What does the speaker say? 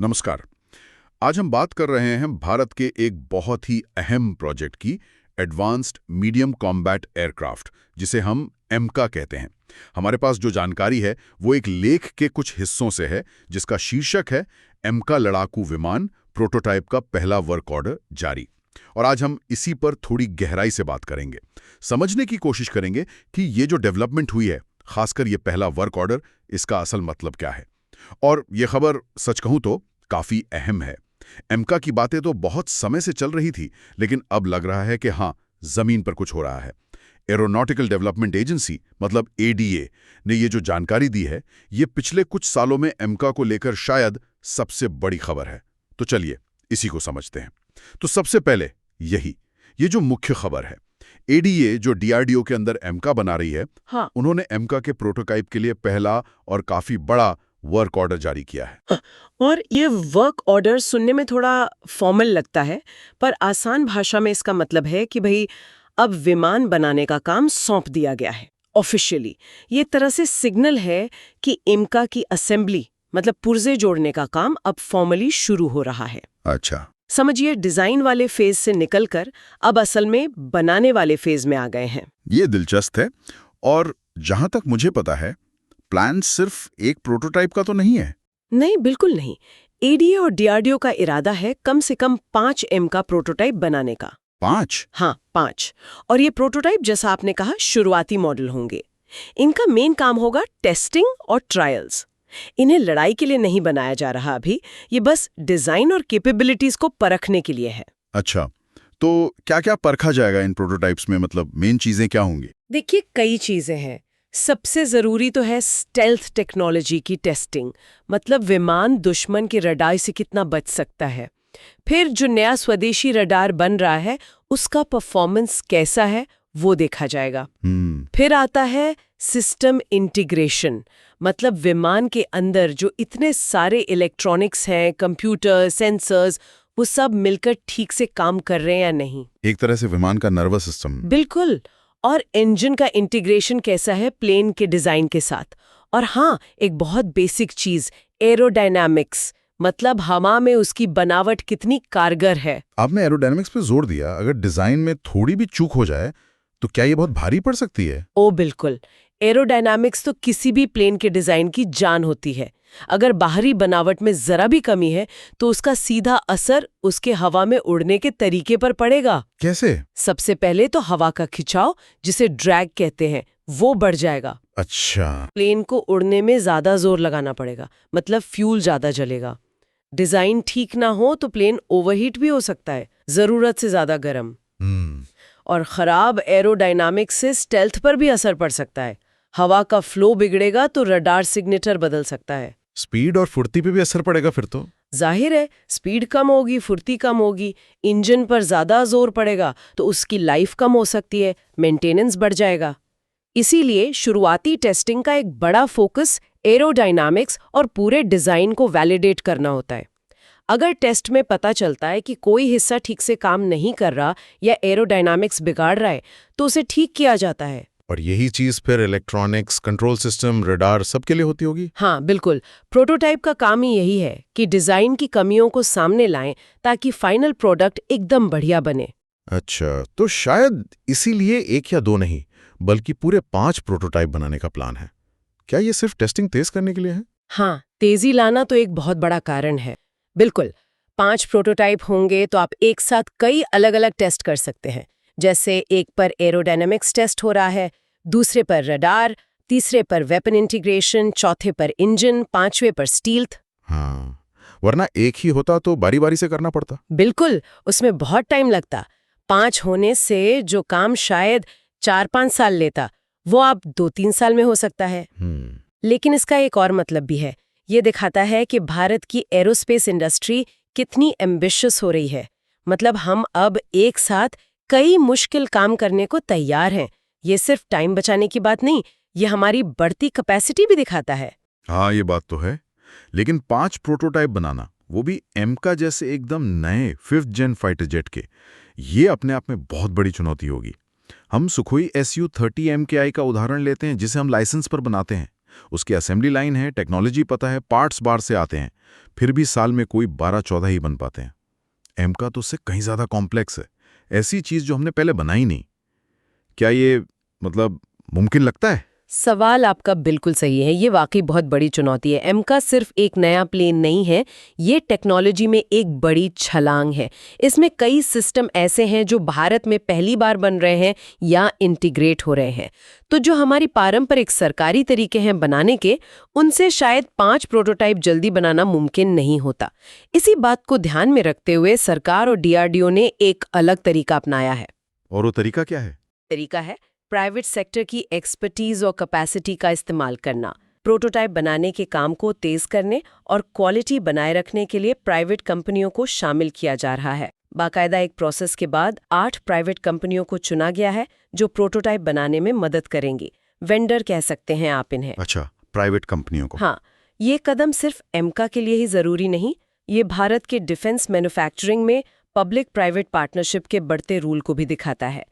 नमस्कार। आज हम बात कर रहे हैं भारत के एक बहुत ही अहम प्रोजेक्ट की, एडवांस्ड मीडियम कॉम्बैट एयरक्राफ्ट, जिसे हम एमका कहते हैं। हमारे पास जो जानकारी है वो एक लेख के कुछ हिस्सों से है, जिसका शीर्षक है एमका लड़ाकू विमान प्रोटोटाइप का पहला वर्क ऑर्डर जारी। और आज हम इसी पर थोड़ी गहराई से बात करेंगे, समझने की कोशिश करेंगे कि ये जो डेवलपमेंट हुई है, खासकर ये पहला वर्क ऑर्डर, इसका असल मतलब क्या है। और ये खबर सच कहूं तो काफी अहम है। एमका की बातें तो बहुत समय से चल रही थी, लेकिन अब लग रहा है कि हाँ, जमीन पर कुछ हो रहा है। एरोनॉटिकल डेवलपमेंट एजेंसी मतलब एडीए ने ये जो जानकारी दी है, ये पिछले कुछ सालों में एमका को लेकर शायद सबसे बड़ी खबर है। तो चलिए इसी को समझते हैं। तो सबसे पहले ये जो मुख्य खबर है, एडीए जो डीआरडीओ के अंदर एमका बना रही है, हाँ। उन्होंने एमका के प्रोटोटाइप के लिए पहला और काफी बड़ा वर्क ऑर्डर जारी किया है। और ये वर्क ऑर्डर सुनने में थोड़ा फॉर्मल लगता है, पर आसान भाषा में इसका मतलब है कि भाई अब विमान बनाने का काम सौंप दिया गया है ऑफिशियली। ये एक तरह से सिग्नल है कि इमका की असेंबली मतलब पुर्जे जोड़ने का काम अब फॉर्मली शुरू हो रहा है। अच्छा। समझिए, डिजाइन वाले फेज से निकलकर अब असल में बनाने वाले फेज में आ गए हैं। ये दिलचस्प है। और जहां तक मुझे पता है, प्लान सिर्फ एक प्रोटोटाइप का तो नहीं है। नहीं, बिल्कुल नहीं। एडीए और डीआरडीओ का इरादा है कम से कम 5 एम का प्रोटोटाइप बनाने का। 5? हाँ, 5। और ये प्रोटोटाइप, जैसा आपने कहा, शुरुआती मॉडल होंगे। इनका मेन काम होगा टेस्टिंग और ट्रायल्स। इन्हें लड़ाई के लिए नहीं बनाया जा रहा अभी, ये बस डिजाइन और कैपेबिलिटीज को परखने के लिए है। अच्छा, तो क्या क्या परखा जाएगा इन प्रोटोटाइप्स में, मतलब मेन चीजें क्या होंगी? देखिए, कई चीजें हैं। सबसे जरूरी तो है स्टेल्थ टेक्नोलॉजी की टेस्टिंग, मतलब विमान दुश्मन के रडार से कितना बच सकता है। फिर जो नया स्वदेशी रडार बन रहा है, उसका परफॉर्मेंस कैसा है, वो देखा जाएगा। फिर आता है सिस्टम इंटीग्रेशन, मतलब विमान के अंदर जो इतने सारे इलेक्ट्रॉनिक्स हैं, कंप्यूटर, सेंसर्स, वो सब मिलकर ठीक से काम कर रहे हैं या नहीं। एक तरह से विमान का नर्वस सिस्टम। बिल्कुल। और इंजन का इंटीग्रेशन कैसा है प्लेन के डिजाइन के साथ। और हाँ, एक बहुत बेसिक चीज, एरोडायनामिक्स, मतलब हवा में उसकी बनावट कितनी कारगर है। आपने एरोडायनामिक्स पे जोर दिया। अगर डिजाइन में थोड़ी भी चूक हो जाए तो क्या ये बहुत भारी पड़ सकती है? ओ बिल्कुल। एरोडायनामिक्स तो किसी भी प्लेन के डिजाइन की जान होती है। अगर बाहरी बनावट में जरा भी कमी है तो उसका सीधा असर उसके हवा में उड़ने के तरीके पर पड़ेगा। कैसे? सबसे पहले तो हवा का खिंचाव, जिसे ड्रैग कहते हैं, वो बढ़ जाएगा। अच्छा। प्लेन को उड़ने में ज्यादा जोर लगाना पड़ेगा, मतलब फ्यूल ज्यादा जलेगा। डिजाइन ठीक ना हो तो प्लेन ओवरहीट भी हो सकता है, जरूरत से ज्यादा गर्म। और खराब एरोडायनामिक्स से स्टेल्थ पर भी असर पड़ सकता है। हवा का फ्लो बिगड़ेगा तो रडार सिग्नेचर बदल सकता है। स्पीड और फुर्ती पे भी असर पड़ेगा फिर तो। जाहिर है, स्पीड कम होगी, फुर्ती कम होगी, इंजन पर ज्यादा जोर पड़ेगा तो उसकी लाइफ कम हो सकती है, मेंटेनेंस बढ़ जाएगा। इसीलिए शुरुआती टेस्टिंग का एक बड़ा फोकस एरोडायनामिक्स और पूरे डिजाइन को वैलिडेट करना होता है। अगर टेस्ट में पता चलता है कि कोई हिस्सा ठीक से काम नहीं कर रहा या एरोडायनामिक्स बिगाड़ रहा है, तो उसे ठीक किया जाता है। और यही चीज फिर इलेक्ट्रॉनिक्स, कंट्रोल सिस्टम, रडार सबके लिए होती होगी। हाँ बिल्कुल। प्रोटोटाइप का काम ही यही है कि डिजाइन की कमियों को सामने लाएं ताकि फाइनल प्रोडक्ट एकदम बढ़िया बने। अच्छा, तो शायद इसीलिए एक या दो नहीं, बल्कि पूरे 5 प्रोटोटाइप बनाने का प्लान है। क्या ये सिर्फ टेस्टिंग तेज करने के लिए है? हाँ, तेजी लाना तो एक बहुत बड़ा कारण है। बिल्कुल। 5 प्रोटोटाइप होंगे तो आप एक साथ कई अलग अलग टेस्ट कर सकते हैं। जैसे एक पर एरोडायनामिक्स टेस्ट हो रहा है, दूसरे पर रडार, तीसरे पर वेपन इंटीग्रेशन, चौथे पर इंजन, पांचवे पर स्टील्थ। हाँ, वरना एक ही होता तो बारी बारी से करना पड़ता। बिल्कुल, उसमें बहुत टाइम लगता। 5 होने से जो काम शायद 4-5 साल लेता, वो अब 2-3 साल में हो सकता है। लेकिन इसका एक और मतलब भी है। ये दिखाता है कि भारत की एरोस्पेस इंडस्ट्री कितनी एम्बिशियस हो रही है। मतलब हम अब एक साथ कई मुश्किल काम करने को तैयार हैं। ये सिर्फ टाइम बचाने की बात नहीं, ये हमारी बढ़ती कैपेसिटी भी दिखाता है। हाँ, ये बात तो है। लेकिन 5 प्रोटोटाइप बनाना, वो भी एमका जैसे एकदम नए 5th जेन फाइटर जेट के, ये अपने आप में बहुत बड़ी चुनौती होगी। हम सुखोई Su-30 MKI का उदाहरण लेते हैं, जिसे हम लाइसेंस पर बनाते हैं। उसकी असेंबली लाइन है, टेक्नोलॉजी पता है, पार्ट्स बाहर से आते हैं, फिर भी साल में कोई 12-14 ही बन पाते हैं। एमका तो उससे कहीं ज़्यादा कॉम्प्लेक्स है, ऐसी चीज़ जो हमने पहले बनाई नहीं। क्या ये मुमकिन लगता है? सवाल आपका बिल्कुल सही है। ये वाकई बहुत बड़ी चुनौती है। एमका सिर्फ एक नया प्लेन नहीं है, ये टेक्नोलॉजी में एक बड़ी छलांग है। इसमें कई सिस्टम ऐसे हैं जो भारत में पहली बार बन रहे हैं या इंटीग्रेट हो रहे हैं। तो जो हमारी पारंपरिक सरकारी तरीके हैं बनाने के, उनसे शायद 5 प्रोटोटाइप जल्दी बनाना मुमकिन नहीं होता। इसी बात को ध्यान में रखते हुए सरकार और डीआरडीओ ने एक अलग तरीका अपनाया है। और वो तरीका क्या है? तरीका है प्राइवेट सेक्टर की एक्सपर्टीज और कैपेसिटी का इस्तेमाल करना। प्रोटोटाइप बनाने के काम को तेज करने और क्वालिटी बनाए रखने के लिए प्राइवेट कंपनियों को शामिल किया जा रहा है। बाकायदा एक प्रोसेस के बाद 8 प्राइवेट कंपनियों को चुना गया है जो प्रोटोटाइप बनाने में मदद करेंगी। वेंडर कह सकते हैं आप इन्हें। अच्छा, प्राइवेट कंपनियों को। हाँ, ये कदम सिर्फ एमका के लिए ही जरूरी नहीं, ये भारत के डिफेंस मैन्युफैक्चरिंग में पब्लिक प्राइवेट पार्टनरशिप के बढ़ते रूल को भी दिखाता है।